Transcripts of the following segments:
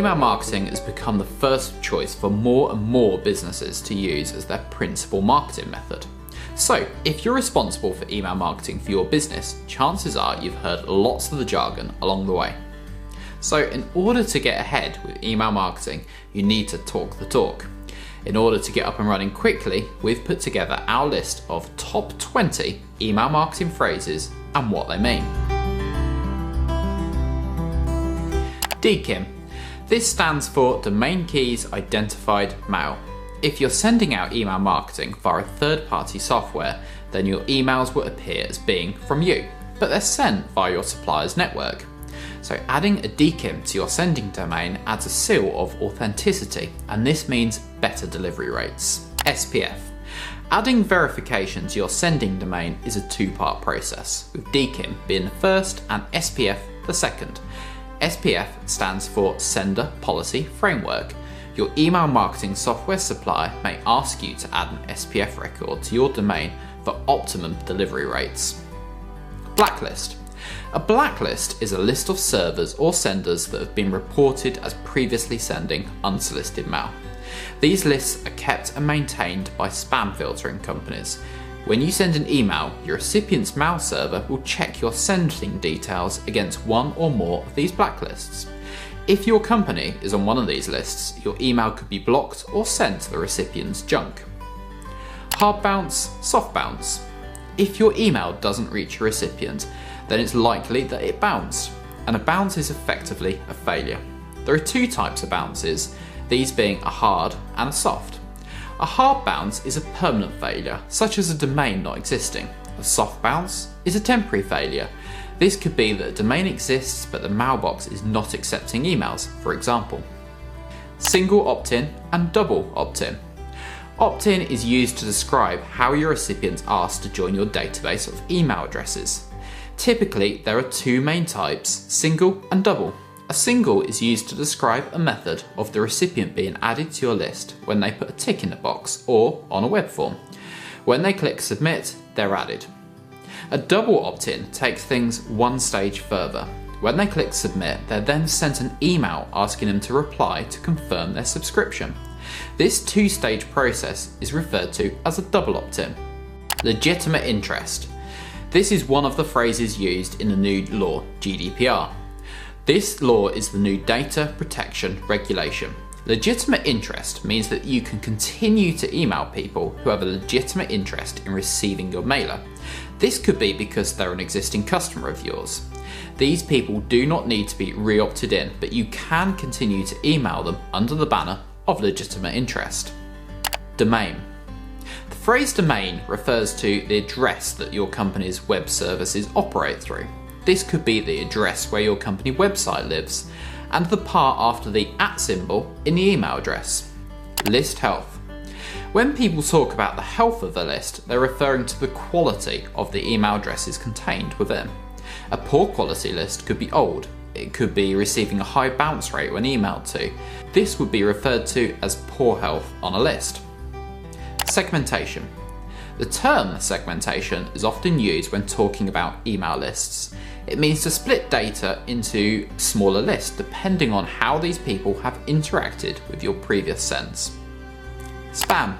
email marketing has become the first choice for more and more businesses to use as their principal marketing method. So, if you're responsible for email marketing for your business, chances are you've heard lots of the jargon along the way. So, in order to get ahead with email marketing, you need to talk the talk. In order to get up and running quickly, we've put together our list of top 20 email marketing phrases and what they mean. DKIM. This stands for Domain Keys Identified Mail. If you're sending out email marketing via third-party software, then your emails will appear as being from you, but they're sent via your supplier's network. So adding a DKIM to your sending domain adds a seal of authenticity, and this means better delivery rates. SPF. Adding verification to your sending domain is a two-part process, with DKIM being the first and SPF the second. SPF stands for Sender Policy Framework. Your email marketing software supplier may ask you to add an SPF record to your domain for optimum delivery rates. Blacklist. A blacklist is a list of servers or senders that have been reported as previously sending unsolicited mail. These lists are kept and maintained by spam filtering companies. When you send an email, your recipient's mail server will check your sending details against one or more of these blacklists. If your company is on one of these lists, your email could be blocked or sent to the recipient's junk. Hard bounce, soft bounce. If your email doesn't reach your recipient, then it's likely that it bounced, and a bounce is effectively a failure. There are two types of bounces, these being a hard and a soft. A hard bounce is a permanent failure, such as a domain not existing. A soft bounce is a temporary failure. This could be that a domain exists but the mailbox is not accepting emails, for example. Single opt-in and double opt-in. Opt-in is used to describe how your recipients asked to join your database of email addresses. Typically, there are two main types, single and double. A single is used to describe a method of the recipient being added to your list when they put a tick in the box or on a web form. When they click submit, they're added. A double opt-in takes things one stage further. When they click submit, they're then sent an email asking them to reply to confirm their subscription. This two-stage process is referred to as a double opt-in. Legitimate interest. This is one of the phrases used in the new law, GDPR. This law is the new data protection regulation. Legitimate interest means that you can continue to email people who have a legitimate interest in receiving your mailer. This could be because they're an existing customer of yours. These people do not need to be re-opted in, but you can continue to email them under the banner of legitimate interest. Domain. The phrase domain refers to the address that your company's web services operate through. This could be the address where your company website lives, and the part after the @ symbol in the email address. List health. When people talk about the health of the list, they're referring to the quality of the email addresses contained within. A poor quality list could be old. It could be receiving a high bounce rate when emailed to. This would be referred to as poor health on a list. Segmentation. The term segmentation is often used when talking about email lists. It means to split data into smaller lists depending on how these people have interacted with your previous sends. Spam.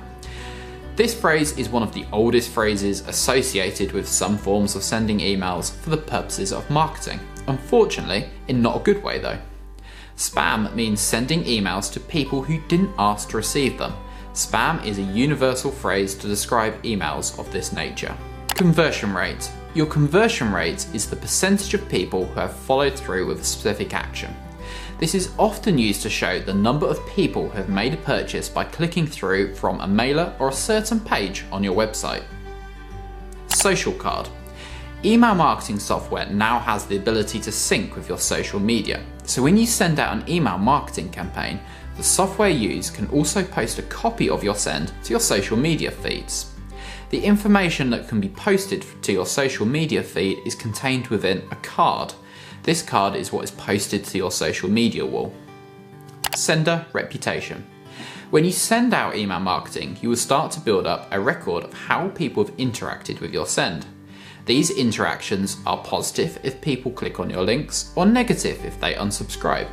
This phrase is one of the oldest phrases associated with some forms of sending emails for the purposes of marketing. Unfortunately, in not a good way though. Spam means sending emails to people who didn't ask to receive them. Spam is a universal phrase to describe emails of this nature. Conversion rate. Your conversion rate is the percentage of people who have followed through with a specific action. This is often used to show the number of people who have made a purchase by clicking through from a mailer or a certain page on your website. Social card. Email marketing software now has the ability to sync with your social media. So when you send out an email marketing campaign, the software used can also post a copy of your send to your social media feeds. The information that can be posted to your social media feed is contained within a card. This card is what is posted to your social media wall. Sender reputation. When you send out email marketing, you will start to build up a record of how people have interacted with your send. These interactions are positive if people click on your links or negative if they unsubscribe.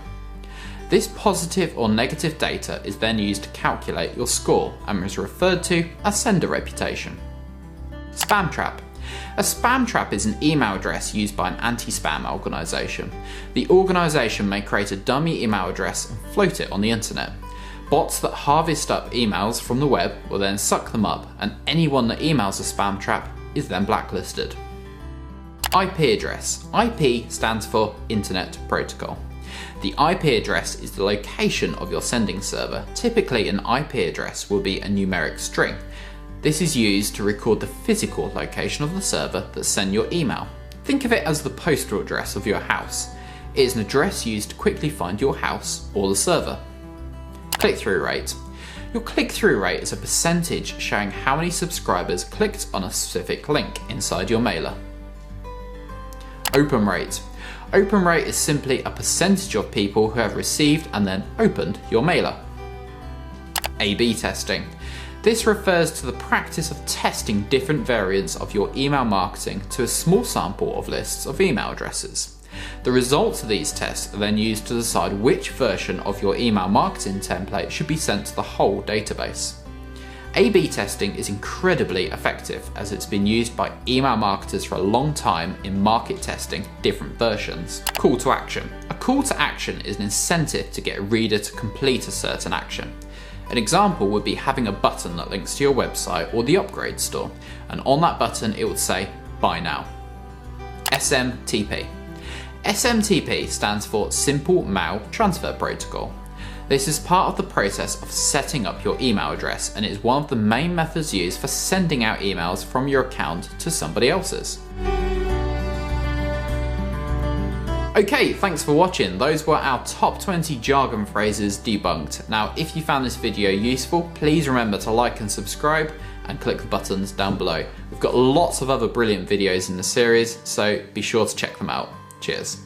This positive or negative data is then used to calculate your score and is referred to as sender reputation. Spam trap. A spam trap is an email address used by an anti-spam organisation. The organisation may create a dummy email address and float it on the internet. Bots that harvest up emails from the web will then suck them up, and anyone that emails a spam trap is then blacklisted. IP address. IP stands for Internet Protocol. The IP address is the location of your sending server. Typically, an IP address will be a numeric string. This is used to record the physical location of the server that sends your email. Think of it as the postal address of your house. It is an address used to quickly find your house or the server. Click-through rate. Your click-through rate is a percentage showing how many subscribers clicked on a specific link inside your mailer. Open rate. Open rate is simply a percentage of people who have received and then opened your mailer. A/B testing. This refers to the practice of testing different variants of your email marketing to a small sample of lists of email addresses. The results of these tests are then used to decide which version of your email marketing template should be sent to the whole database. A/B testing is incredibly effective as it's been used by email marketers for a long time in market testing different versions. Call to action. A call to action is an incentive to get a reader to complete a certain action. An example would be having a button that links to your website or the upgrade store, and on that button it would say buy now. SMTP. SMTP stands for Simple Mail Transfer Protocol. This is part of the process of setting up your email address, and it is one of the main methods used for sending out emails from your account to somebody else's. Okay, thanks for watching. Those were our top 20 jargon phrases debunked. Now, if you found this video useful, please remember to like and subscribe and click the buttons down below. We've got lots of other brilliant videos in the series, so be sure to check them out. Cheers.